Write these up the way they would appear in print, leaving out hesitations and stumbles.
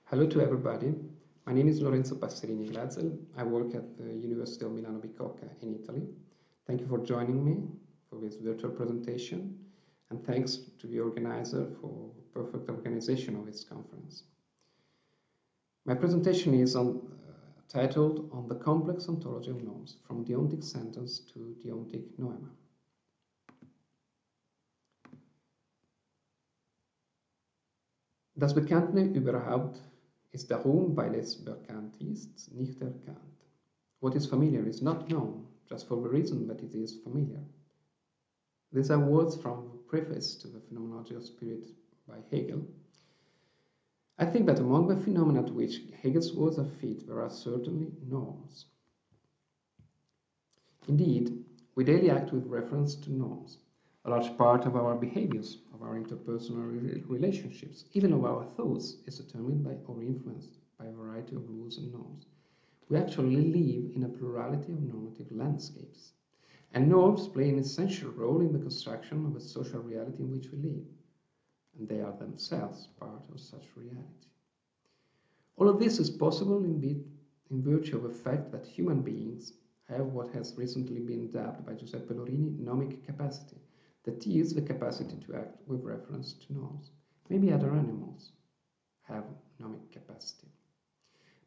Hello to everybody. My name is Lorenzo Passerini Glazel. I work at the University of Milano Bicocca in Italy. Thank you for joining me for this virtual presentation, and thanks to the organizer for perfect organization of this conference. My presentation is titled On the Complex Ontology of Norms, from Deontic sentence to Deontic noema. Das Bekannte überhaupt ist darum, weil es bekannt ist, nicht erkannt. What is familiar is not known, just for the reason that it is familiar. These are words from the preface to the Phenomenology of Spirit by Hegel. I think that among the phenomena to which Hegel's words are fit, there are certainly norms. Indeed, we daily act with reference to norms. A large part of our behaviors, of our interpersonal relationships, even of our thoughts, is determined by or influenced by a variety of rules and norms. We actually live in a plurality of normative landscapes, and norms play an essential role in the construction of the social reality in which we live, and they are themselves part of such reality. All of this is possible in virtue of the fact that human beings have what has recently been dubbed by Giuseppe Lorini nomic capacity. That is, the capacity to act with reference to norms. Maybe other animals have nomic capacity.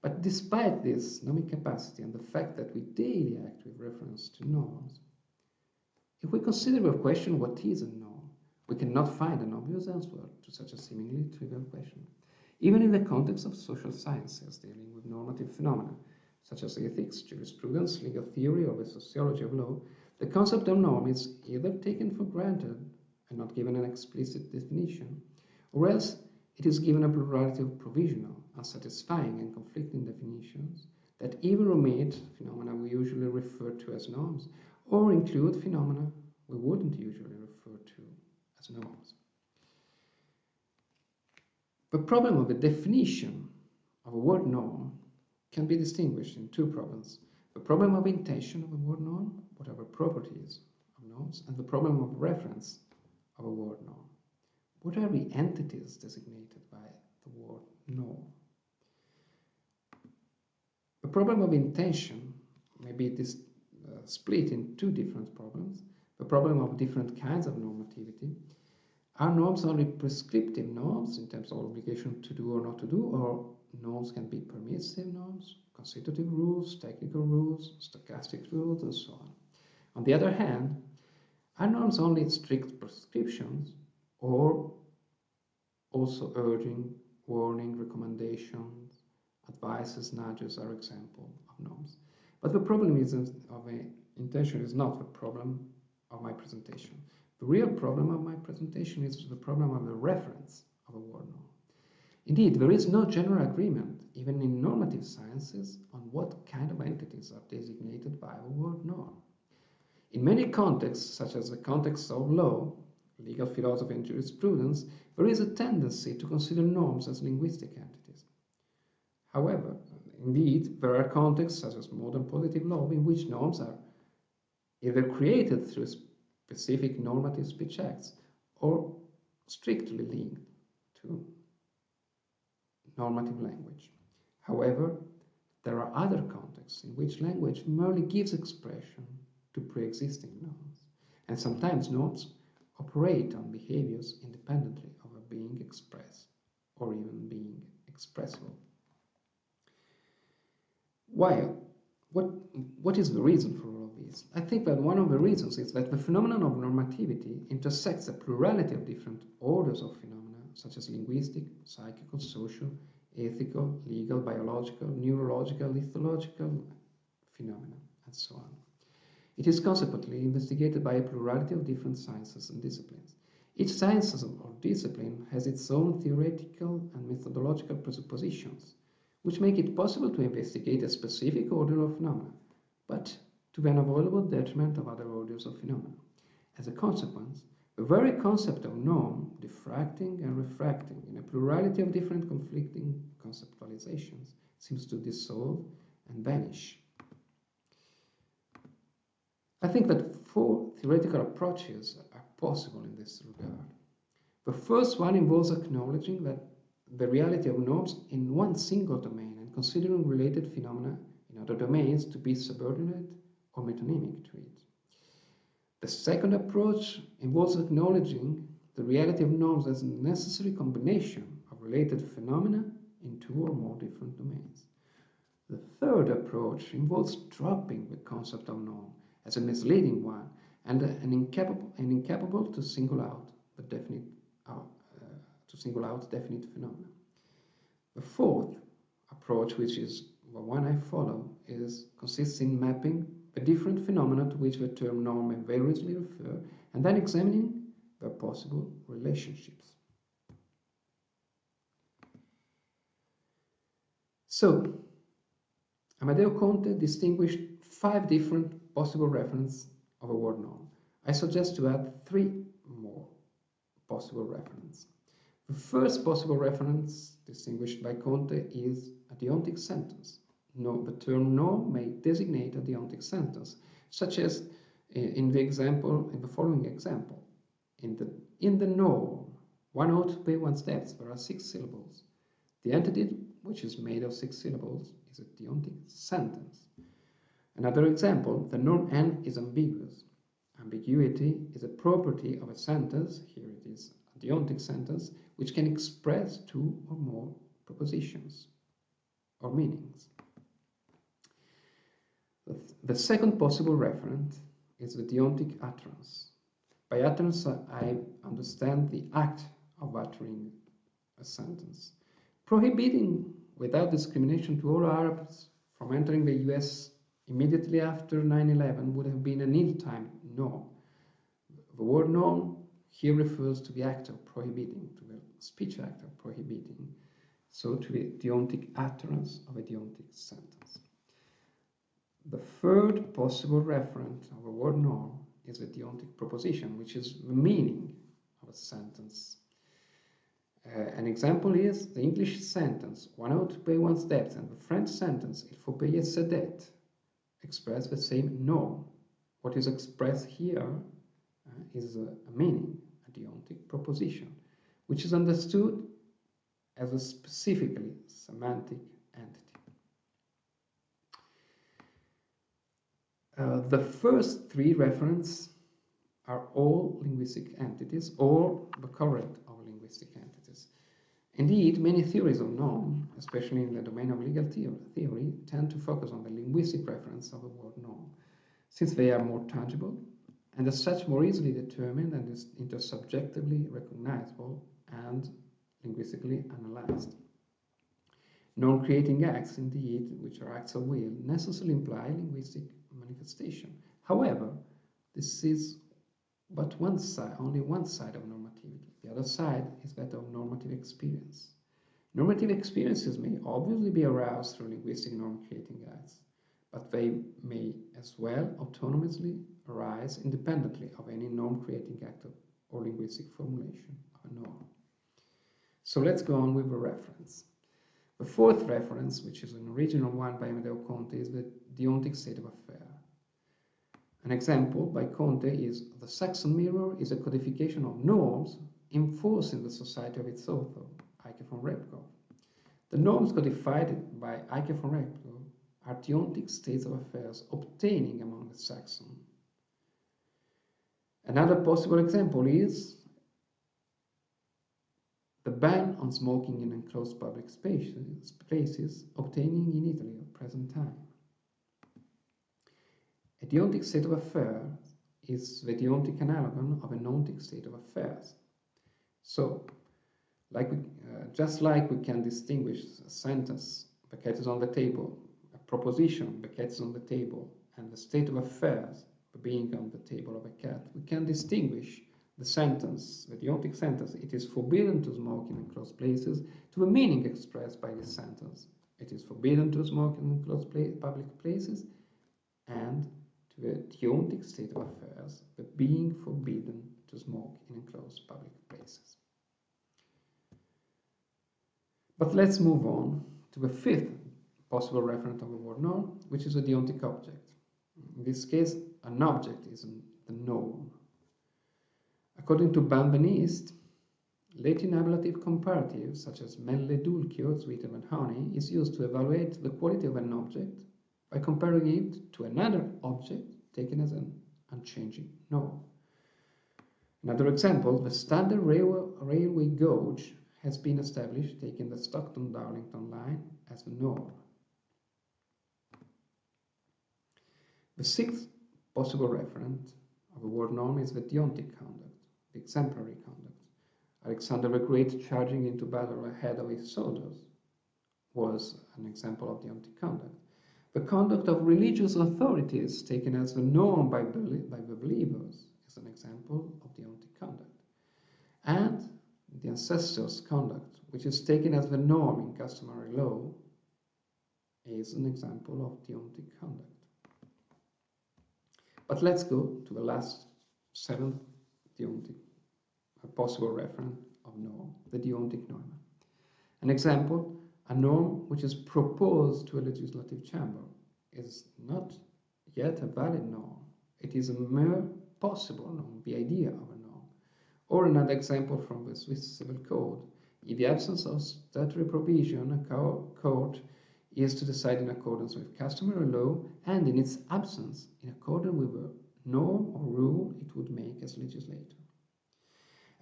But despite this nomic capacity and the fact that we daily act with reference to norms, if we consider the question what is a norm, we cannot find an obvious answer to such a seemingly trivial question. Even in the context of social sciences dealing with normative phenomena, such as ethics, jurisprudence, legal theory, or the sociology of law, the concept of norm is either taken for granted and not given an explicit definition, or else it is given a plurality of provisional, unsatisfying, and conflicting definitions that either omit phenomena we usually refer to as norms or include phenomena we wouldn't usually refer to as norms. The problem of the definition of a word norm can be distinguished in two problems. The problem of intension of a word norm, what are the properties of norms, and the problem of reference of a word norm. What are the entities designated by the word norm? The problem of intention may be split in two different problems. The problem of different kinds of normativity. Are norms only prescriptive norms in terms of obligation to do or not to do, or norms can be permissive norms, constitutive rules, technical rules, stochastic rules, and so on. On the other hand, are norms only strict prescriptions, or also urging, warning, recommendations, advices, nudges are examples of norms? But the problem of intention is not the problem of my presentation. The real problem of my presentation is the problem of the reference of a word norm. Indeed, there is no general agreement, even in normative sciences, on what kind of entities are designated by the word norm. In many contexts, such as the context of law, legal philosophy, and jurisprudence, there is a tendency to consider norms as linguistic entities. However, indeed, there are contexts, such as modern positive law, in which norms are either created through specific normative speech acts or strictly linked to normative language. However, there are other contexts in which language merely gives expression to pre-existing norms, and sometimes norms operate on behaviors independently of being expressed or even being expressible. What is the reason for all of this? I think that one of the reasons is that the phenomenon of normativity intersects a plurality of different orders of phenomena, such as linguistic, psychical, social, ethical, legal, biological, neurological, lithological phenomena, and so on. It is consequently investigated by a plurality of different sciences and disciplines. Each science or discipline has its own theoretical and methodological presuppositions, which make it possible to investigate a specific order of phenomena, but to the unavoidable detriment of other orders of phenomena. As a consequence, the very concept of norm, diffracting and refracting in a plurality of different conflicting conceptualizations, seems to dissolve and vanish. I think that four theoretical approaches are possible in this regard. The first one involves acknowledging that the reality of norms in one single domain and considering related phenomena in other domains to be subordinate or metonymic to it. The second approach involves acknowledging the reality of norms as a necessary combination of related phenomena in two or more different domains. The third approach involves dropping the concept of norm as a misleading one and incapable to single out definite phenomena. The fourth approach, which is the one I follow, consists in mapping the different phenomena to which the term norm may variously refer and then examining their possible relationships. So, Amedeo Conte distinguished 5 different possible references of a word norm. I suggest to add 3 more possible references. The first possible reference distinguished by Conte is a deontic sentence. The term norm may designate a deontic sentence, such as in the following example. In the norm, one ought pay one steps, there are 6 syllables. The entity, which is made of 6 syllables, is a deontic sentence. Another example, the norm n is ambiguous. Ambiguity is a property of a sentence, here it is a deontic sentence, which can express 2 or more propositions or meanings. The second possible referent is the deontic utterance. By utterance, I understand the act of uttering a sentence. Prohibiting without discrimination to all Arabs from entering the US immediately after 9/11 would have been an ill-timed norm. The word norm here refers to the act of prohibiting, to the speech act of prohibiting, so to the deontic utterance of a deontic sentence. The third possible referent of a word norm is the deontic proposition, which is the meaning of a sentence. An example is the English sentence, one ought to pay one's debts, and the French sentence, il faut payer ses dettes, express the same norm. What is expressed here is a meaning, a deontic proposition, which is understood as a specifically semantic entity. The first 3 references are all linguistic entities or the current of linguistic entities. Indeed, many theories of norm, especially in the domain of legal theory, tend to focus on the linguistic reference of a word norm, since they are more tangible and as such more easily determined and intersubjectively recognizable and linguistically analyzed. Norm-creating acts, indeed, which are acts of will, necessarily imply linguistic manifestation. However, this is but one side, only one side of normativity. The other side is that of normative experience. Normative experiences may obviously be aroused through linguistic norm-creating acts, but they may as well autonomously arise independently of any norm-creating act or linguistic formulation of a norm. So let's go on with the reference. The fourth reference, which is an original one by Amedeo Conte, is the deontic state of affair. An example by Conte is the Saxon mirror is a codification of norms enforced in the society of its author, Eike von Repgow. The norms codified by Eike von Repgow are deontic states of affairs obtaining among the Saxon. Another possible example is the ban on smoking in enclosed public spaces obtaining in Italy at present time. A deontic state of affairs is the deontic analogon of a nontic state of affairs. So, just like we can distinguish a sentence, the cat is on the table, a proposition, the cat is on the table, and the state of affairs, the being on the table of a cat, we can distinguish the sentence, the deontic sentence, it is forbidden to smoke in enclosed places, to the meaning expressed by this sentence. It is forbidden to smoke in enclosed public places, and to the deontic state of affairs, the being forbidden to smoke in enclosed public places. But let's move on to the fifth possible referent of a word norm, which is a deontic object. In this case, an object is the norm. According to Benveniste, Latin ablative comparative, such as melle dulcio, sweeter than honey, is used to evaluate the quality of an object by comparing it to another object taken as an unchanging norm. Another example, the standard railway gauge has been established, taking the Stockton-Darlington line as the norm. The sixth possible referent of a word norm is the Deontic conduct, the exemplary conduct. Alexander the Great charging into battle ahead of his soldiers was an example of Deontic conduct. The conduct of religious authorities taken as the norm by the believers is an example of Deontic conduct. And the ancestors' conduct, which is taken as the norm in customary law, is an example of Deontic conduct. But let's go to the last seventh Deontic, a possible referent of norm, the Deontic norma. An example, a norm which is proposed to a legislative chamber is not yet a valid norm. It is a mere possible norm, the idea of a norm. Or another example from the Swiss Civil Code. In the absence of statutory provision, a court is to decide in accordance with customary law, and in its absence, in accordance with a norm or rule it would make as legislator.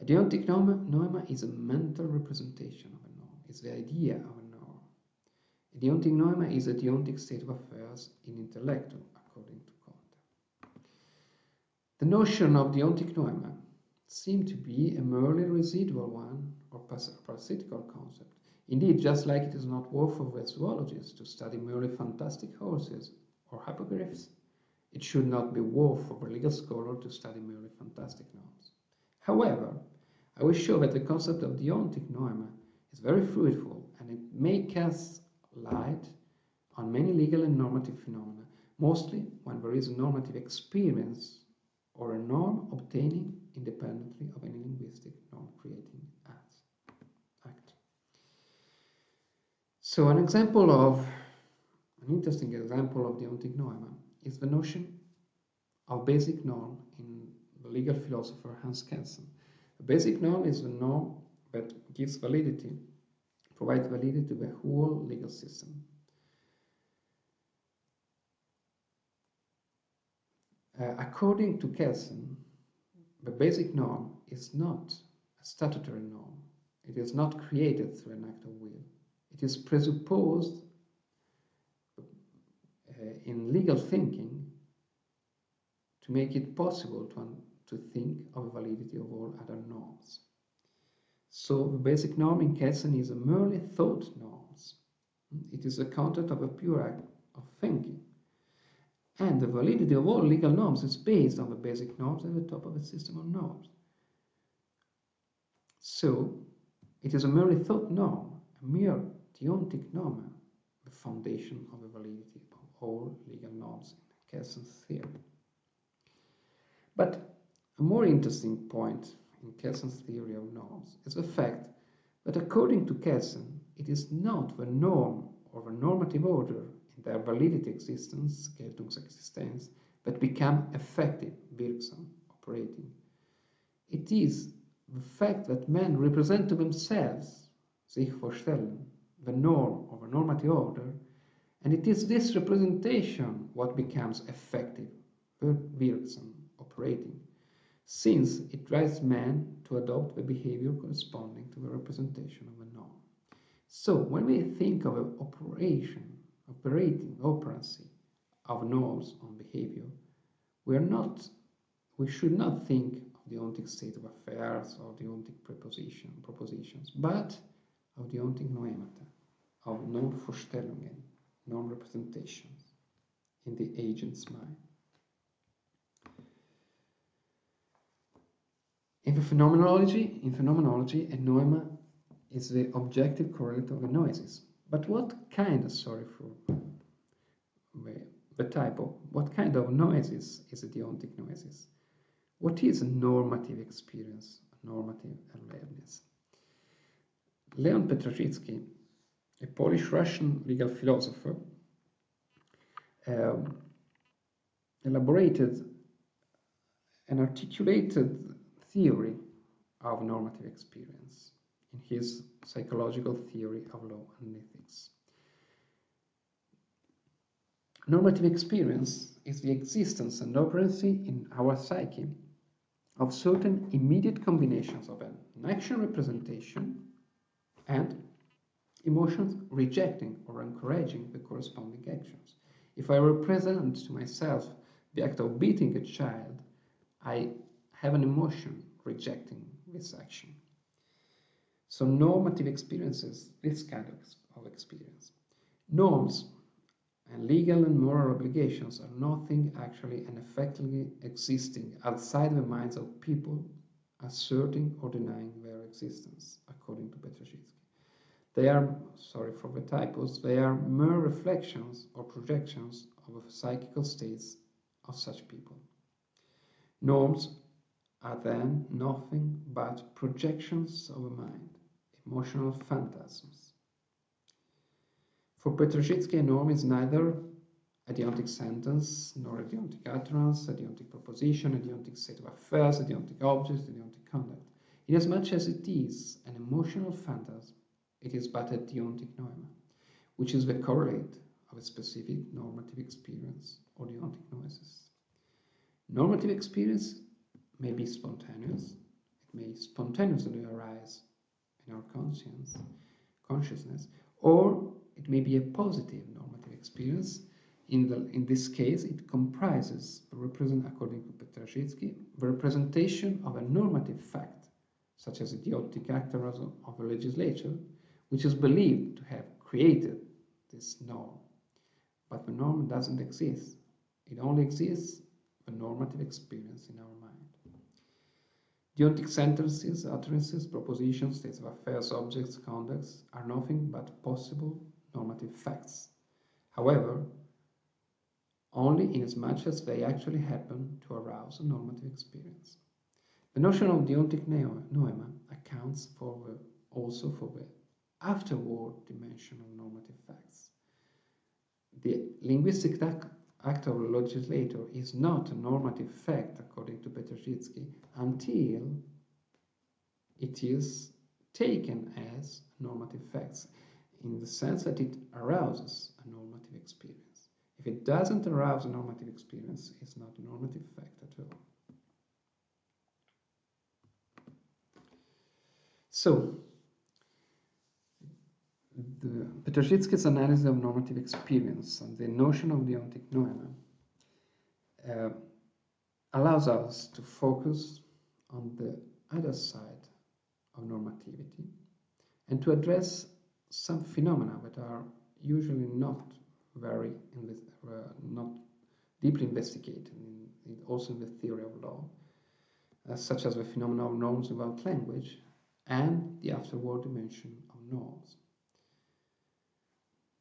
A Deontic noema is a mental representation of a norm, is the idea of a norm. A Deontic noema is a Deontic state of affairs in intellectum, according to Comte. The notion of Deontic noema seemed to be a merely residual one or parasitical concept. Indeed, just like it is not worth of a zoologist to study merely fantastic horses or hippogriffs, it should not be worth of a legal scholar to study merely fantastic norms. However, I will show that the concept of Deontic noema is very fruitful, and it may cast light on many legal and normative phenomena, mostly when there is a normative experience or a norm obtaining independently of any linguistic norm-creating act. So an interesting example of Deontic noema is the notion of basic norm in the legal philosopher Hans Kelsen. A basic norm is the norm that gives validity, provides validity to the whole legal system. According to Kelsen, the basic norm is not a statutory norm. It is not created through an act of will. It is presupposed in legal thinking to make it possible to think of the validity of all other norms. So the basic norm in Kelsen is a merely thought norms. It is the content of a pure act of thinking. And the validity of all legal norms is based on the basic norms at the top of a system of norms. So it is a merely thought norm, a mere Deontic norma, the foundation of the validity of all legal norms in Kelsen's theory. But a more interesting point in Kelsen's theory of norms is the fact that according to Kelsen, it is not the norm or the normative order in their validity existence, Geltungsexistenz, that become effective, wirksam, operating. It is the fact that men represent to themselves, sich vorstellen, the norm or the normative order, and it is this representation what becomes effective, wirksam, operating, since it drives man to adopt the behavior corresponding to the representation of a norm. So when we think of an operating operancy of norms on behavior, we should not think of the Deontic state of affairs or Deontic propositions, but of Deontic noemata, of Normvorstellungen, norm representations in the agent's mind. In phenomenology, a noema is the objective correlate of a noesis. But what kind of noesis is a Deontic noesis? What is a normative experience, a normative awareness? Leon Petrażycki, a Polish-Russian legal philosopher, elaborated an articulated theory of normative experience in his psychological theory of law and ethics. Normative experience is the existence and operancy in our psyche of certain immediate combinations of an action representation and emotions rejecting or encouraging the corresponding actions. If I represent to myself the act of beating a child, I have an emotion rejecting this action. So normative experiences, this kind of experience. Norms and legal and moral obligations are nothing actually and effectively existing outside the minds of people asserting or denying their existence, according to Petrażycki. They are, sorry for the typos, they are mere reflections or projections of the psychical states of such people. Norms are then nothing but projections of the mind, emotional phantasms. For Petrażycki, a norm is neither a deontic sentence, nor a deontic utterance, a deontic proposition, a deontic state of affairs, a deontic object, a deontic conduct. Inasmuch as it is an emotional phantasm, it is but a deontic noema, which is the correlate of a specific normative experience or deontic noises. Normative experience may be spontaneous, it may spontaneously arise in our consciousness, or it may be a positive normative experience. In this case, it comprises, according to Petrażycki, the representation of a normative fact, such as a deontic actor of a legislature, which is believed to have created this norm. But the norm doesn't exist. It only exists the normative experience in our mind. Deontic sentences, utterances, propositions, states of affairs, objects, conducts are nothing but possible normative facts. However, only inasmuch as they actually happen to arouse a normative experience. The notion of deontic noema accounts also for the afterward dimension of normative facts. The linguistic act of a legislator is not a normative fact, according to Petrażycki, until it is taken as normative facts, in the sense that it arouses a normative experience. If it doesn't arouse a normative experience, it's not a normative fact at all. So, Petrażycki's analysis of normative experience and the notion of deontic noema allows us to focus on the other side of normativity and to address some phenomena that are usually not not deeply investigated, also in the theory of law, such as the phenomena of norms without language and the afterward dimension of norms.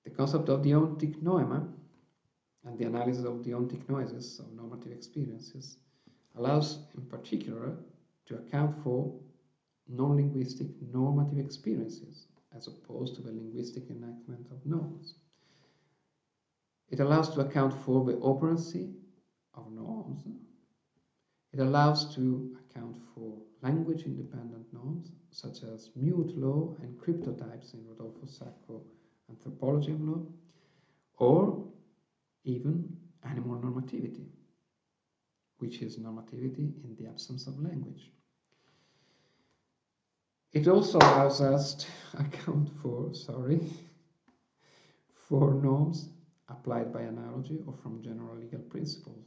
The concept of deontic noema and the analysis of deontic noises of normative experiences allows, in particular, to account for non-linguistic normative experiences as opposed to the linguistic enactment of norms. It allows to account for the operancy of norms. It allows to account for language-independent norms, such as mute law and cryptotypes in Rodolfo Sacco Anthropology of Law, or even animal normativity, which is normativity in the absence of language. It also allows us to account for norms applied by analogy or from general legal principles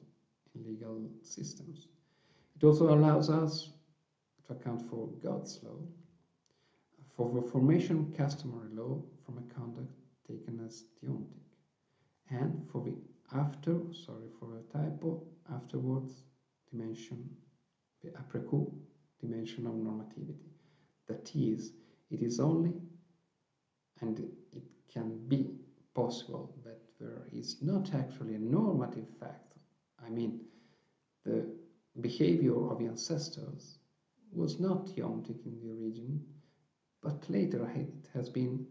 in legal systems. It also allows us to account for God's law, for the formation customary law from a conduct taken as deontic, and for the afterwards dimension, the après-coup dimension of normativity. That is, it is only, and it can be possible that there is not actually a normative fact. I mean, the behavior of the ancestors was not deontic in the origin, but later it has been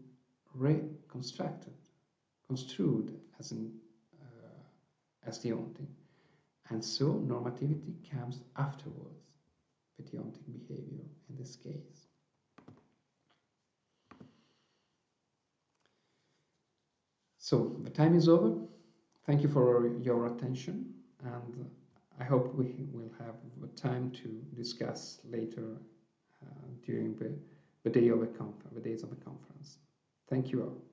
construed as deontic, and so normativity comes afterwards, the deontic behavior in this case. So the time is over. Thank you for your attention, and I hope we will have the time to discuss later during the days of the conference. Thank you all.